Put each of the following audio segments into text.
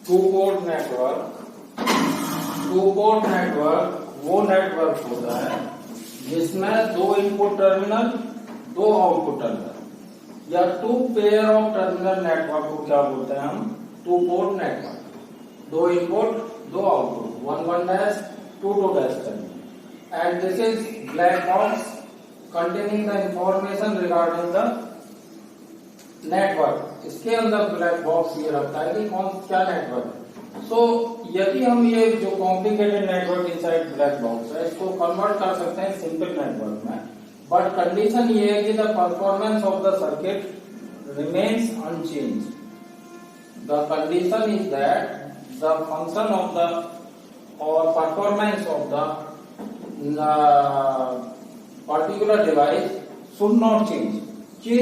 To port network वो network होता है जिसमें दो इनपुट टर्मिनल, दो आउटपुट टर्मिनल, या two pair of terminal network को क्या बोलते हैं हम? Two port network. दो इनपुट, दो output, 1 2 terminal. And this is black box containing the information regarding the network। इसके अंदर ब्लैक बॉक्स ये रखता है कि कौन क्या नेटवर्क है। सो यदि हम ये जो complicated network inside black box है इसको कन्वर्ट कर सकते हैं सिंपल नेटवर्क में, बट कंडीशन ये है कि the performance of the circuit remains unchange. The condition is that the function of the और performance of the particular device should not change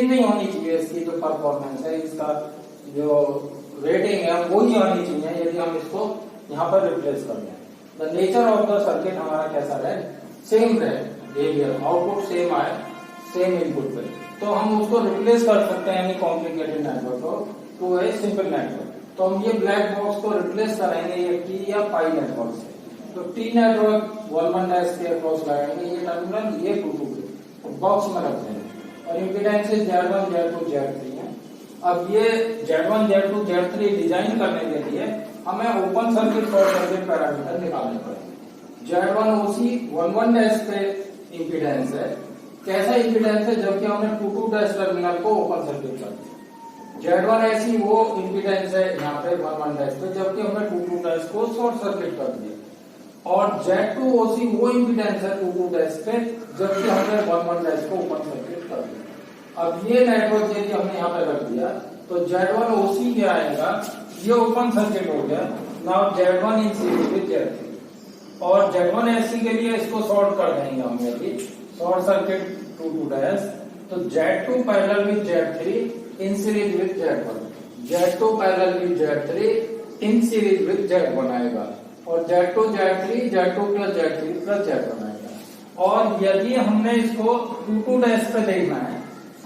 नहीं होनी चाहिए। इसकी जो परफॉर्मेंस है, इसका जो रेटिंग है वो ही होनी चाहिए यदि हम इसको यहाँ पर रिप्लेस कर दें। The nature of the circuit हमारा कैसा रहे? सेम रहे, बिहेवियर, आउटपुट सेम आए, सेम इनपुट पे, तो हम उसको रिप्लेस कर सकते हैं यानी कॉम्प्लिकेटेड नेटवर्क को टू ए सिंपल नेटवर्क। तो हम ये ब्लैक बॉक्स को रिप्लेस करेंगे ये टी या पाई नेटवर्क से। तो टी नेटवर्क 1 के अक्रॉस लगाएंगे, ये टर्मिनल ये 2 के बॉक्स में रख देंगे, और इम्पीडेंस Z1 Z2 Z3 है। अब ये Z1 Z2 Z3 डिजाइन करने के लिए हमें open circuit short circuit parameter निकालने पड़ेंगे। Z1 OC 1 पे इम्पीडेंस है। कैसा इम्पीडेंस है? जबकि हमने 2 टर्मिनल को ओपन सर्किट कर दिया। Z1 ऐसी वो इम्पीडेंस है यहाँ पे 1 पे, जबकि हमने 2 को शॉर्ट सर्किट कर दिया। और Z2 OC वो इम्पीडेंस है 2 पे, जबकि हमने 1 को ओपन सर्किट कर दिया। अब ये नेटवर्क यदि हमने यहाँ पे रख दिया तो Z1 OC क्या आएगा? ये ओपन सर्किट हो गया। Now Z1 in series with Z3, और Z1 SC के लिए इसको शॉर्ट कर देंगे हम, यदि शॉर्ट सर्किट 2 तो Z2 parallel with Z3 in series with Z1, Z2 parallel with Z3 in series with Z1 आएगा, और Z2 प्लस Z1 आएगा। और यदि हमने इसको 2 पे देखना है,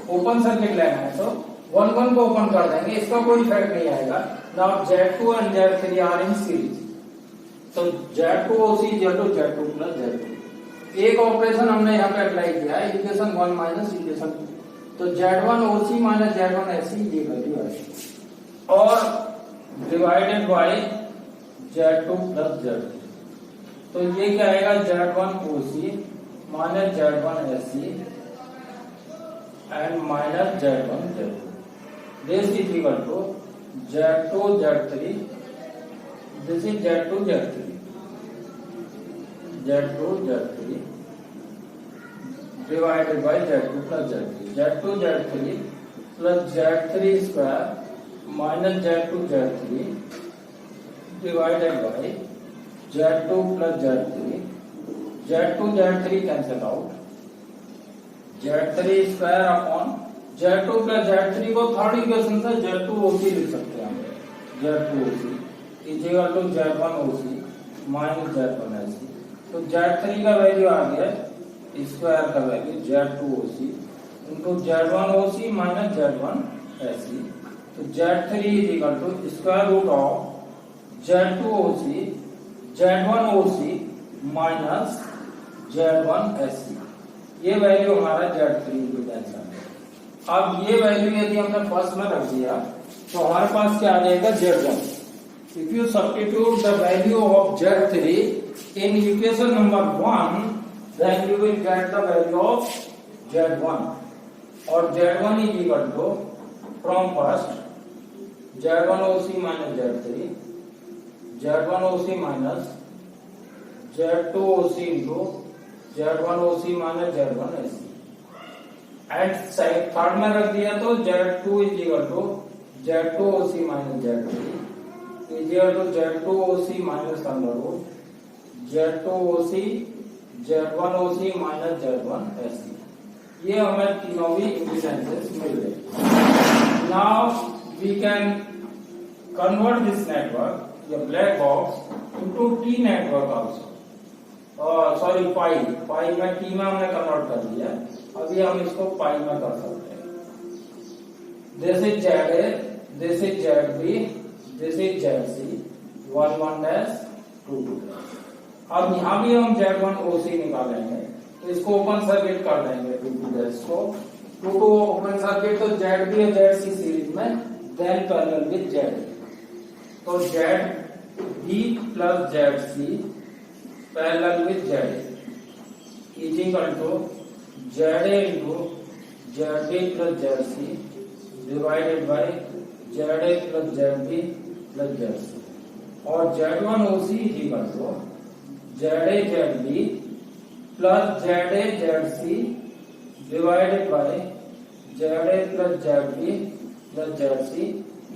ओपन सर्किट लेना है, तो 1 को ओपन कर देंगे, इसका कोई इफेक्ट नहीं आएगा। Now Z2 and Z3 are in series, तो Z2 OC Z2 plus Z3। एक ऑपरेशन हमने यहाँ पे अप्लाई किया है, इक्वेशन 1 माइनस इक्वेशन 2, तो Z1 OC minus Z1 SC ये वैल्यू आएगी, और divided by Z2 plus Z3, तो ये क्या आएगा? Z1 OC minus Z1 SC and minus Z1 Z2, this is equal to Z2 Z3, this is Z2 Z3 divided by Z2 plus Z3, Z2 Z3 plus Z3 square minus Z2 Z3 divided by Z2 plus Z3, Z2 Z3 cancel out, Z3 square upon Z2 plus Z3 को third equation से Z2 OC लिख सकते हैं हम, Z2 OC is equal to Z1 OC minus Z1 SC, तो Z3 का value आ गया square का value Z2 OC into Z1 OC minus Z1 SC, तो Z3 is equal to square root of Z2 OC Z1 OC minus Z1 SC, ये value हमारा Z3 impedance है। अब ये वैल्यू यदि हमने फर्स्ट में रख दिया तो हमारे पास क्या आ जाएगा? Z1। If you substitute the value of Z3 in equation number 1, then you will get the value of Z1, और Z1 is equal to from first Z1 OC minus Z3, Z1 OC minus Z2 OC into Z1 OC minus Z1 SC, and third में रख दिया तो Z2 is equal to Z2 OC minus Z3 is equal to Z2 OC minus under root Z2 OC Z1 OC minus Z1 SC। ये हमें तीनों भी impedances मिल गए। Now we can convert this network, the black box, into T network also, sorry pi में T में हमने convert कर दिया, अभी हम इसको पाई में कर सकते हैं। This is ZA, this is ZB, this is ZC, 1 dash 2 2 dash. अब यहाँ भी हम Z1 OC निकालेंगे, तो इसको ओपन सर्किट कर देंगे 2 2 डैश को। 2 2 ओपन सर्किट, तो ZB और ZC सीरीज में, देन पैरेलल विद ZA। तो ZB plus ZC parallel with ZA is equal to ZA into ZB plus ZC divided by ZA plus ZB plus ZC, और Z1 OC is equal to ZA ZB plus ZA ZC divided by ZA plus ZB plus ZC,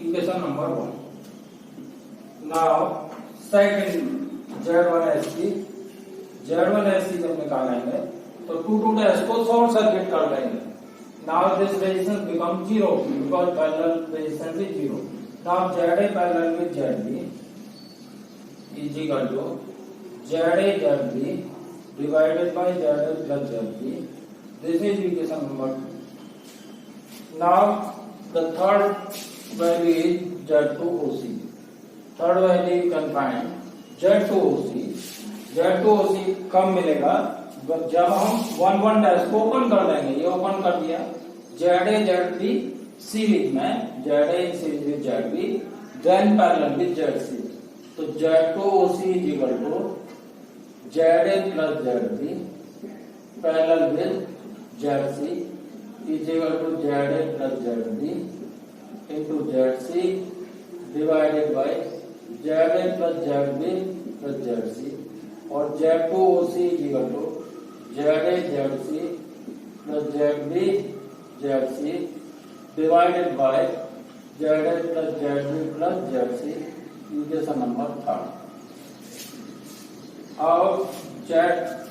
equation number 1। Now second Z1SC जब निकालेंगे तो 2 2 dash को short circuit कर देंगे। Now this resistance become 0 because parallel resistance is 0। Now ZA parallel with ZB is equal to ZA ZB divided by ZA plus ZB. This is equation number 2. Now the third value is Z2OC. Third value you can find Z2OC. Z2OC कब मिलेगा? जब हम 1 1 dash को open कर देंगे। ये open कर दिया, ZA ZB सीरीज में, ZA in series with ZB, then parallel with ZC. तो Z2OC is equal to ZA plus ZB parallel with ZC is equal to ZA plus ZB into ZC divided by ZA plus ZB plus ZC, और Z2OC is equal to ZA ZC plus ZB ZC divided by ZA plus ZB plus ZC, equation number 3। अब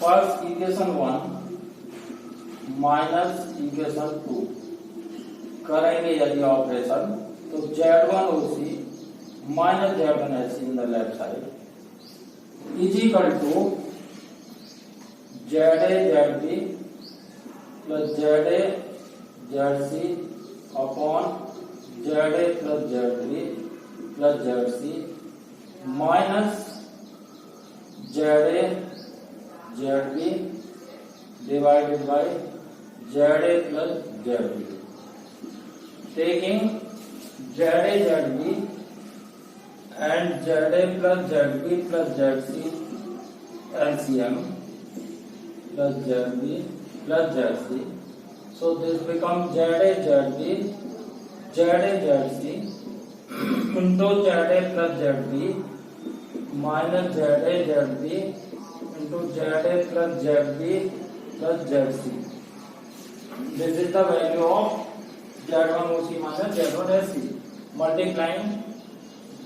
first equation 1 minus equation 2 करेंगे यदि operation, तो Z1OC minus Z1SC in the left side is equal to ZA ZB plus ZA ZC upon ZA plus ZB plus ZC minus ZA ZB divided by ZA plus ZB. Taking ZA ZB and ZA plus ZB plus ZC LCM plus ZB plus ZC. So this becomes ZA ZB ZC into ZA plus ZB minus ZA ZB into ZA plus ZB plus ZC. This is the value of Z1OC minus Z1SC. Multiplying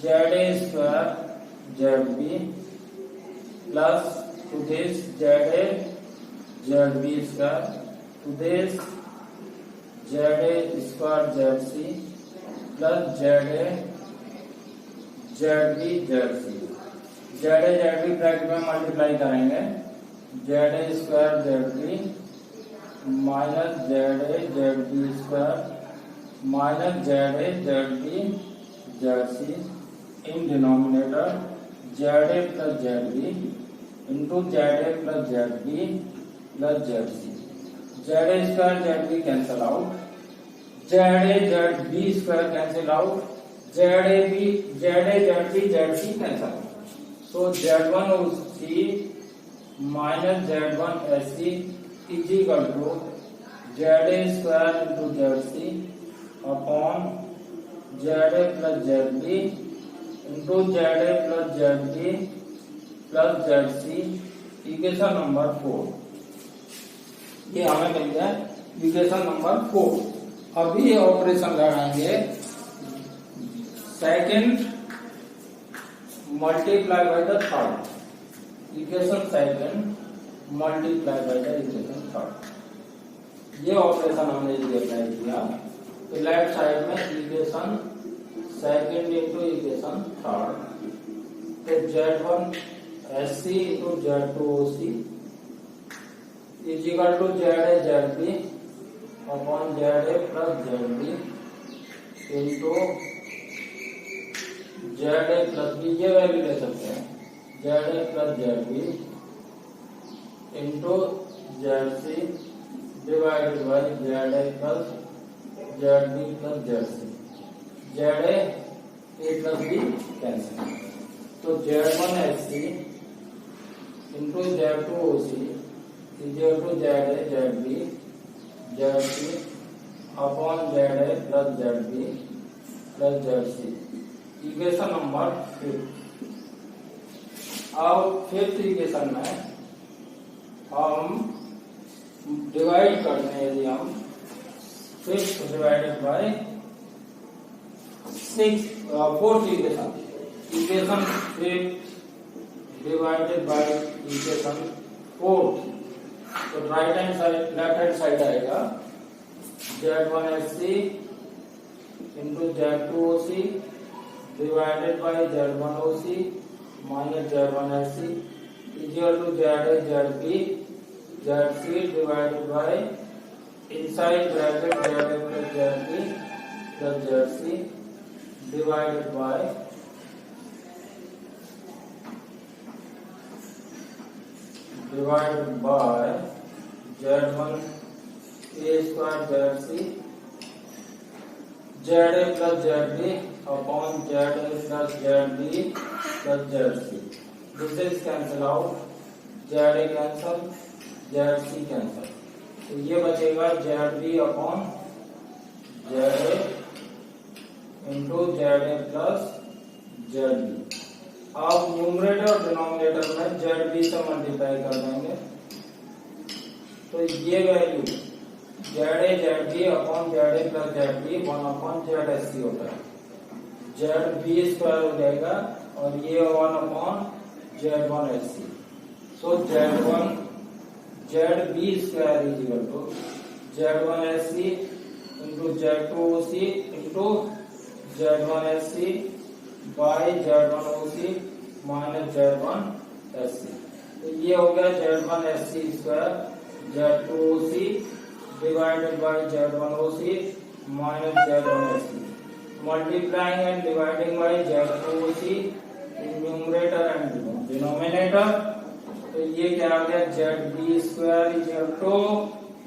ZA square ZB plus to this ZA ZB square to this ZA square ZC plus ZA ZB ZC. ZA ZB bracket में multiply करेंगे, ZA square ZB minus ZA ZB square minus ZA ZB ZC in denominator ZA plus ZB into ZA plus ZB plus ZC। ZA square ZB cancel out, ZA ZB square cancel out, ZA ZB ZC cancel out. So Z1OC minus Z1SC is equal to ZA square into ZC upon ZA plus ZB into ZA plus ZB plus ZC, equation number 4। ये हमें मिल गया equation number 4। अभी ये operation लगाएंगे second multiply by the third, equation second multiply by the equation third। ये operation हमने इसलिए apply किया, तो लेफ्ट साइड में equation second into equation third, तो Z1SC into Z2OC is equal to ZA ZB upon ZA plus ZB into Z A plus B, ये value ले सकते हैं, Z A plus Z B into Z C divided by Z A plus Z B plus Z C. Z A plus B cancel, तो Z one H C into Z two O C equal to Z A Z B Z C upon Z A plus Z B plus Z C. Equation number 5। अब fifth equation में हम divide करते हैं, यदि हम 6 divided by 6 fourth equation, equation 5 divided by equation 4, तो right hand side left hand side आएगा Z1SC into Z2OC divided by Z1OC minus Z1SC equal to ZA ZB ZC divided by inside bracket ZA plus ZB plus ZC divided by Z1 A square ZC ZA plus ZB upon ZA plus ZB plus ZC. This is cancel out, ZA cancel, ZC cancel, तो ये बचेगा ZB upon ZA into ZA plus ZB। आप numerator और denominator में ZB से multiply कर देंगे, तो ये value ZA ZB upon ZA plus ZB 1 upon ZSC होता है, ZB स्क्वायर हो जाएगा और ये 1 upon Z1SC। So ZB square is equal to Z1SC into Z2OC into Z1SC by Z1OC minus Z1SC। तो ये हो गया Z1SC square Z2OC divided by Z1OC minus Z1SC, multiplying and dividing by Z2OC in numerator and denominator, तो ये क्या आ गया ZB square is equal to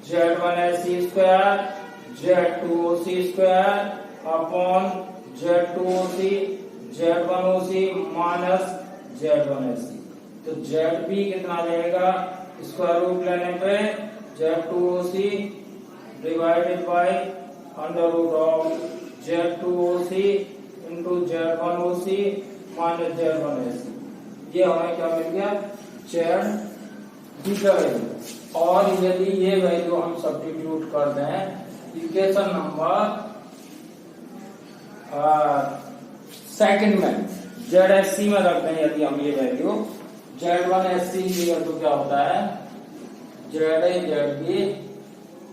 Z1SC square Z2OC square upon Z2OC Z1OC minus Z1SC। तो ZB कितना आ जाएगा square root लेने पे Z2OC divided by under root of Z2OC into Z1OC minus Z1SC। ये हमें क्या मिल गया ZB का वैल्यू। और यदि ये वैल्यू हम सब्स्टिट्यूट कर दें इक्वेशन नंबर सेकंड में ZSC में रखते हैं, यदि हम ये वैल्यू Z1SC तो क्या होता है ZA ZB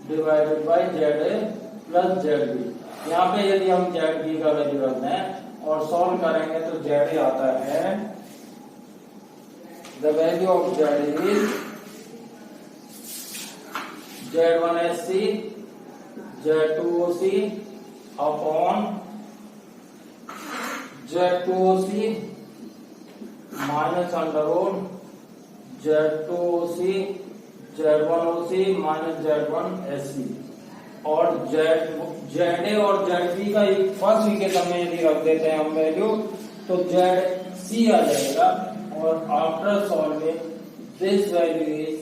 divided by ZA plus ZB। यहाँ पे यदि हम ZB का वैल्यू रखते हैं और सॉल्व करेंगे तो ZA आता है, the value of ZA is Z1SC Z2OC upon Z2OC minus under root Z2OC Z1OC minus Z1SC। और ZA और ZB का फर्स्ट इक्वेशन में यदि रख देते हैं हम वैल्यू तो ZC आ जाएगा, और after solving this value is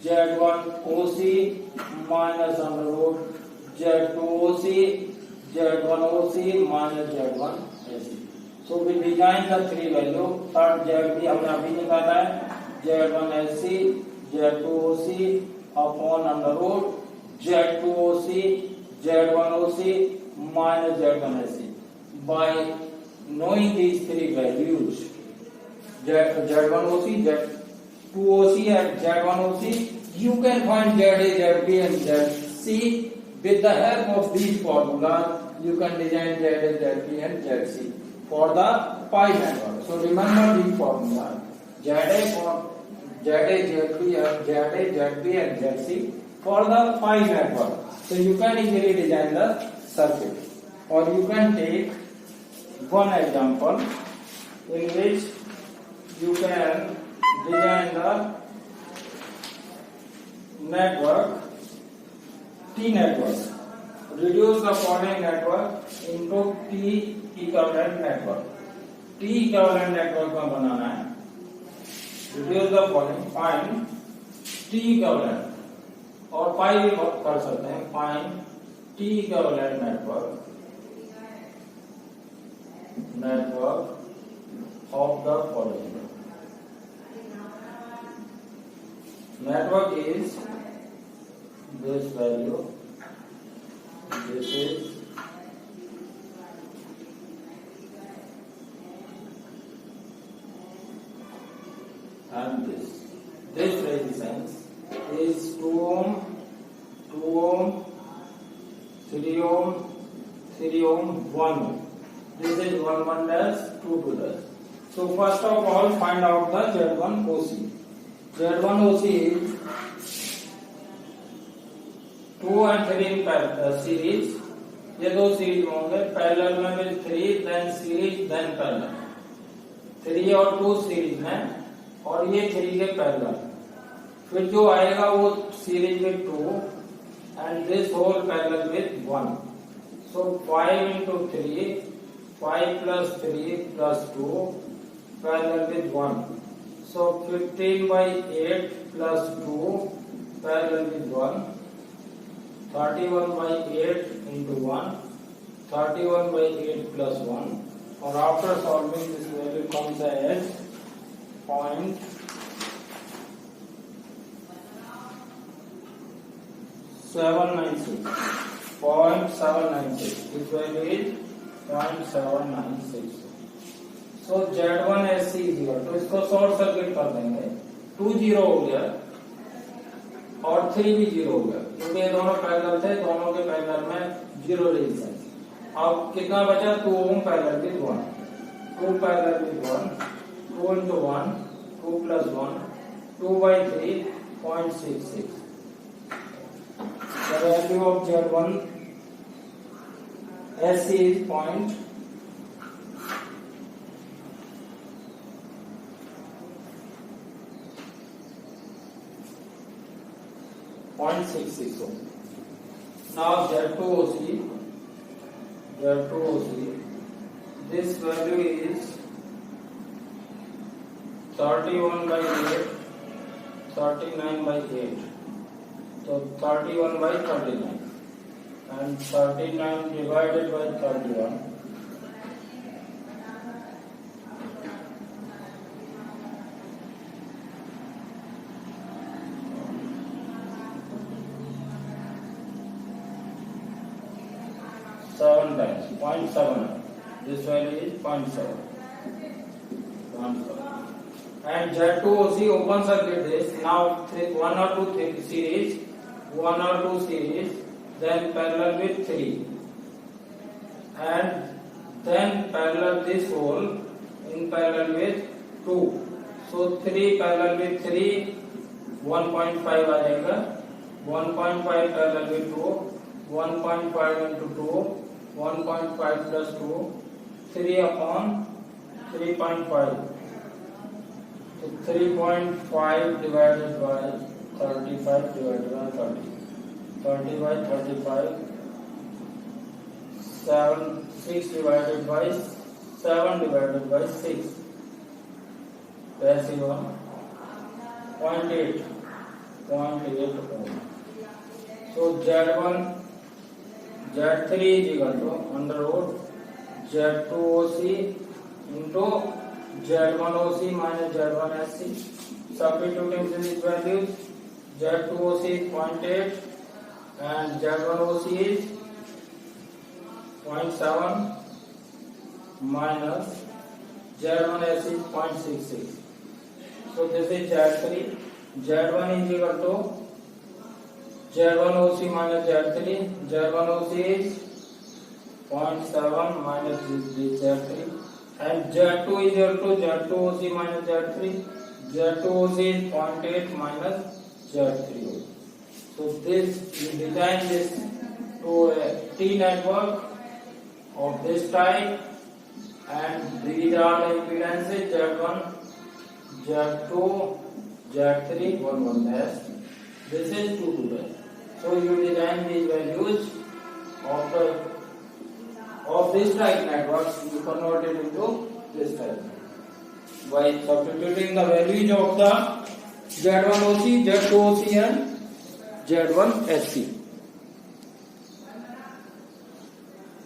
Z1OC minus under root Z2OC Z1OC minus Z1SC। So we define the three value, third ZB हमने अभी निकाला है Z1SC Z2OC upon under root Z2OC Z1OC minus Z1SC. By knowing these three values Z1OC Z2OC and Z1OC, you can find ZA ZB and ZC. With the help of these formulas you can design ZA ZB and ZC for the pi network. So remember these formulas: ZA for ZA ZB and ZC for the pi network. So you can easily design the circuit, or you can take one example in which you can design the network, T network. Reduce the following network into T equivalent network. T equivalent network में बनाना है. Reduce the following, find T equivalent और पाई भी कर सकते हैं. Find T equivalent network of the following. Network is this value, this is and this. This resistance is 2 ohm, 2 ohm, 3 ohm, 3 ohm, 1 ohm. This is 1 dash, 2 dash. So first of all, find out the Z1 OC. Z1 OC is 2 and 3 in series. ये दो series होंगे. Parallel में भी 3, then series, then parallel. 3 और 2 series में और ये 3 के पैरेलल. फिर जो आएगा वो series with 2 and this whole parallel with 1. So 5 into 3, 5 plus 3 plus 2 parallel with 1. So 15 by 8 plus 2 parallel with 1. 31 by 8 into 1. 31 by 8 plus 1. और after solving this value comes as 0.796. 0.796. This value is 0.796. So Z1 SC is equal to, इसको short circuit कर देंगे. 2 0 हो गया और 3 भी 0 हो गया क्योंकि ये दोनों पैरेलल थे. दोनों के पैरेलल में 0 रेजिस्टेंस. अब कितना बचा? 2 ohm parallel with 1. 2 parallel with 1. 2 into 1. 2 plus 1. 2 by 3. 0.66. The value of Z1 SC is 0.66. Now Z2 OC, this value is 31 by 8, 39 by 8. So 31 by 39 and 39 divided by 31. 7 times 0.7. This value is 0.7. And Z2 OC open circuit this. Now 1 or 2 series, 1 or 2 series, then parallel with 3, and then parallel this whole in parallel with 2. So 3 parallel with 3, 1.5 आ जाएगा. 1.5 parallel with 2, 1.5 into 2, 1.5 plus 2, 3 upon 3.5. So 3.5 divided by 35 divided by 30. 30 by 35. 6 divided by 7 divided by 6. Passive 0.8. 0.8 ohm. So Z3 is equal to under root Z2 OC into Z1 OC minus Z1 SC. Substituting these values, Z2 OC is 0.8 and Z1 OC is 0.7 minus Z1 SC is 0.66. So this is Z3. Z1 is equal to Z1 OC minus Z3. Z1 OC is 0.7 minus this Z3. And Z2 is equal to Z2 OC minus Z3. Z2 OC is 0.8 minus Z3. So this, we design this to a T network of this type and these are the impedances Z1, Z2, Z3, 1 dash. This is 2 to dash. So you design these values of this type network, you convert it into this type by substituting the values of the Z1 OC, Z2 OC and Z1 SC.